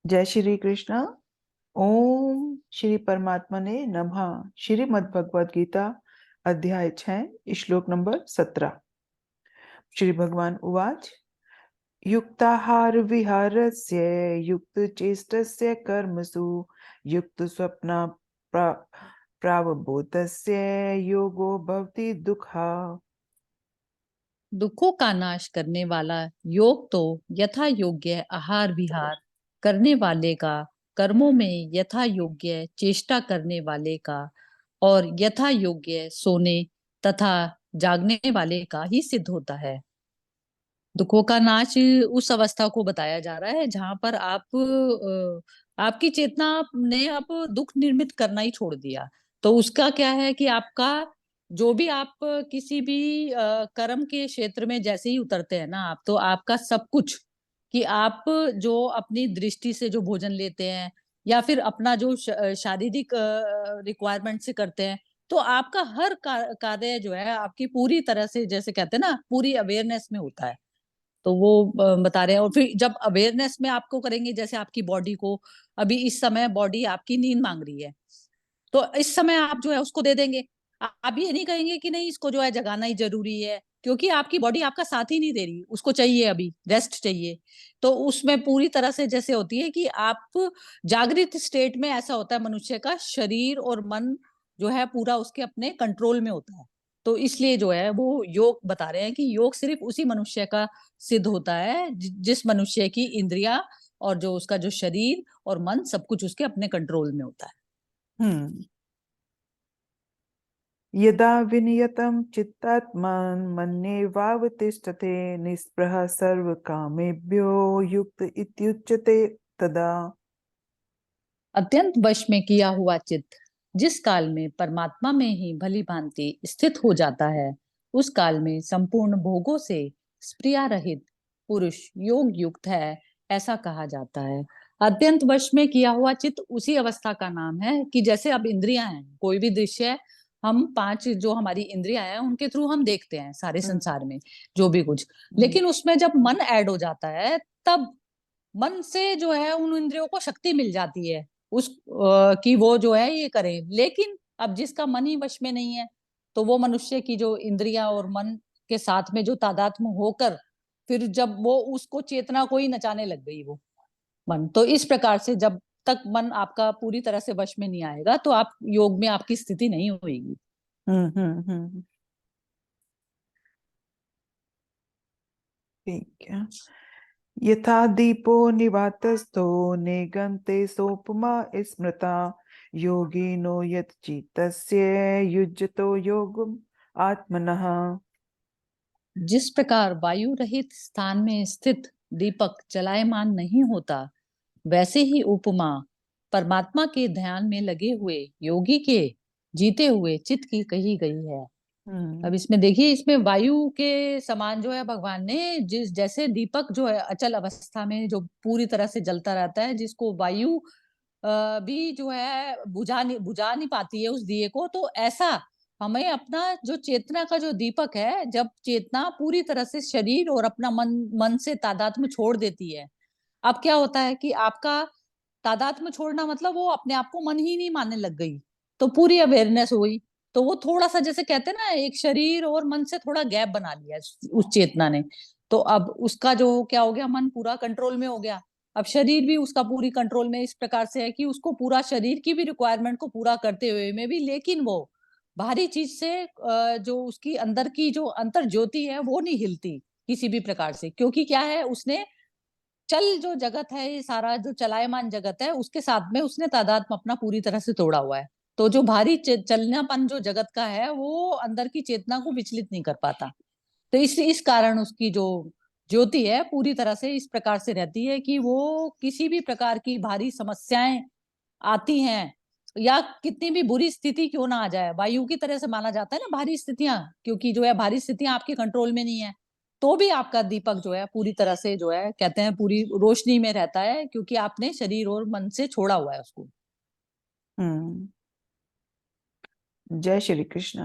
जय श्री कृष्ण। ओम श्री परमात्मने नमः। श्रीमद् भगवद गीता अध्याय 6 श्लोक नंबर 17। श्री भगवान उवाच युक्ताहार विहारस्य युक्तचेष्टस्य कर्मसु युक्तस्वप्न प्रावबोधस्य योगो भवति दुःखा। दुखों का नाश करने वाला योग तो यथा योग्य आहार विहार करने वाले का, कर्मों में यथा योग्य चेष्टा करने वाले का और यथा योग्य सोने तथा जागने वाले का ही सिद्ध होता है। दुखों का नाश उस अवस्था को बताया जा रहा है जहां पर आपकी चेतना ने अब दुख निर्मित करना ही छोड़ दिया। तो उसका क्या है कि आपका जो भी आप किसी भी कर्म के क्षेत्र में जैसे ही उतरते हैं ना आप, तो आपका सब कुछ कि आप जो अपनी दृष्टि से जो भोजन लेते हैं या फिर अपना जो शारीरिक रिक्वायरमेंट से करते हैं, तो आपका हर कार्य जो है आपकी पूरी तरह से, जैसे कहते हैं ना, पूरी अवेयरनेस में होता है। तो वो बता रहे हैं। और फिर जब अवेयरनेस में आपको करेंगे, जैसे आपकी बॉडी को अभी इस समय बॉडी आपकी नींद मांग रही है, तो इस समय आप जो है उसको दे देंगे। आप ये नहीं कहेंगे कि नहीं इसको जो है जगाना ही जरूरी है, क्योंकि आपकी बॉडी आपका साथ ही नहीं दे रही, उसको चाहिए अभी रेस्ट चाहिए। तो उसमें पूरी तरह से जैसे होती है कि आप जागृत स्टेट में, ऐसा होता है मनुष्य का शरीर और मन जो है पूरा उसके अपने कंट्रोल में होता है। तो इसलिए जो है वो योग बता रहे हैं कि योग सिर्फ उसी मनुष्य का सिद्ध होता है जिस मनुष्य की इंद्रिया और जो उसका जो शरीर और मन सब कुछ उसके अपने कंट्रोल में होता है। हम्म। यदा विनियतं चित्तात्मन् मन्येवावतिष्ठते निःस्पृहः सर्वकामेभ्यो युक्त इत्युच्यते तदा। अत्यंत वश में किया हुआ चित्त जिस काल में परमात्मा में ही भली भांति स्थित हो जाता है, उस काल में संपूर्ण भोगों से स्प्रिया रहित पुरुष योग युक्त है, ऐसा कहा जाता है। अत्यंत वश में किया हुआ चित्त उसी अवस्था का नाम है कि जैसे अब इंद्रियां हैं, कोई भी दृश्य हम पांच जो हमारी इंद्रियां हैं उनके थ्रू हम देखते हैं सारे हम्म। संसार में जो भी कुछ। हम्म। लेकिन उसमें जब मन ऐड हो जाता है, तब मन से जो है उन इंद्रियों को शक्ति मिल जाती है उस कि वो जो है ये करें। लेकिन अब जिसका मन ही वश में नहीं है, तो वो मनुष्य की जो इंद्रियां और मन के साथ में जो तादात्म्य होकर फिर जब वो उसको चेतना को ही नचाने लग गई वो मन। तो इस प्रकार से जब तक मन आपका पूरी तरह से वश में नहीं आएगा, तो आप योग में आपकी स्थिति नहीं होगी। हम्म। ठीक है। यथा दीपो निवातस्थो नेगन्ते सोपमा स्मृता योगिनो यत् चित्तस्य युज्यतो योगम आत्मनः। जिस प्रकार वायु रहित स्थान में स्थित दीपक चलायमान नहीं होता, वैसे ही उपमा परमात्मा के ध्यान में लगे हुए योगी के जीते हुए चित्त की कही गई है। अब हम्म। इसमें देखिए, इसमें वायु के समान जो है भगवान ने, जिस जैसे दीपक जो है अचल अवस्था में जो पूरी तरह से जलता रहता है, जिसको वायु भी जो है बुझा नहीं पाती है उस दिए को, तो ऐसा हमें अपना जो चेतना का जो दीपक है, जब चेतना पूरी तरह से शरीर और अपना मन से तादात्म्य छोड़ देती है, अब क्या होता है कि आपका तादात्म्य छोड़ना मतलब वो अपने आप को मन ही नहीं मानने लग गई, तो पूरी अवेयरनेस हुई। तो वो थोड़ा सा जैसे कहते हैं ना, एक शरीर और मन से थोड़ा गैप बना लिया उस चेतना ने। तो अब उसका जो क्या हो गया, मन पूरा कंट्रोल में हो गया। अब शरीर भी उसका पूरी कंट्रोल में इस प्रकार से है कि उसको पूरा शरीर की भी रिक्वायरमेंट को पूरा करते हुए में भी, लेकिन वो बाहरी चीज से जो उसकी अंदर की जो अंतर ज्योति है वो नहीं हिलती किसी भी प्रकार से, क्योंकि क्या है, उसने चल जो जगत है, ये सारा जो चलायमान जगत है, उसके साथ में उसने तादात्म्य अपना पूरी तरह से तोड़ा हुआ है। तो जो भारी चलनापन जो जगत का है, वो अंदर की चेतना को विचलित नहीं कर पाता। तो इस कारण उसकी जो ज्योति है पूरी तरह से इस प्रकार से रहती है कि वो किसी भी प्रकार की भारी समस्याएं आती हैं या कितनी भी बुरी स्थिति क्यों ना आ जाए, वायु की तरह से माना जाता है ना भारी स्थितियां, क्योंकि जो है भारी स्थितियां आपके कंट्रोल में नहीं है, तो भी आपका दीपक जो है पूरी तरह से जो है कहते हैं पूरी रोशनी में रहता है, क्योंकि आपने शरीर और मन से छोड़ा हुआ है उसको। हम्म। जय श्री कृष्ण।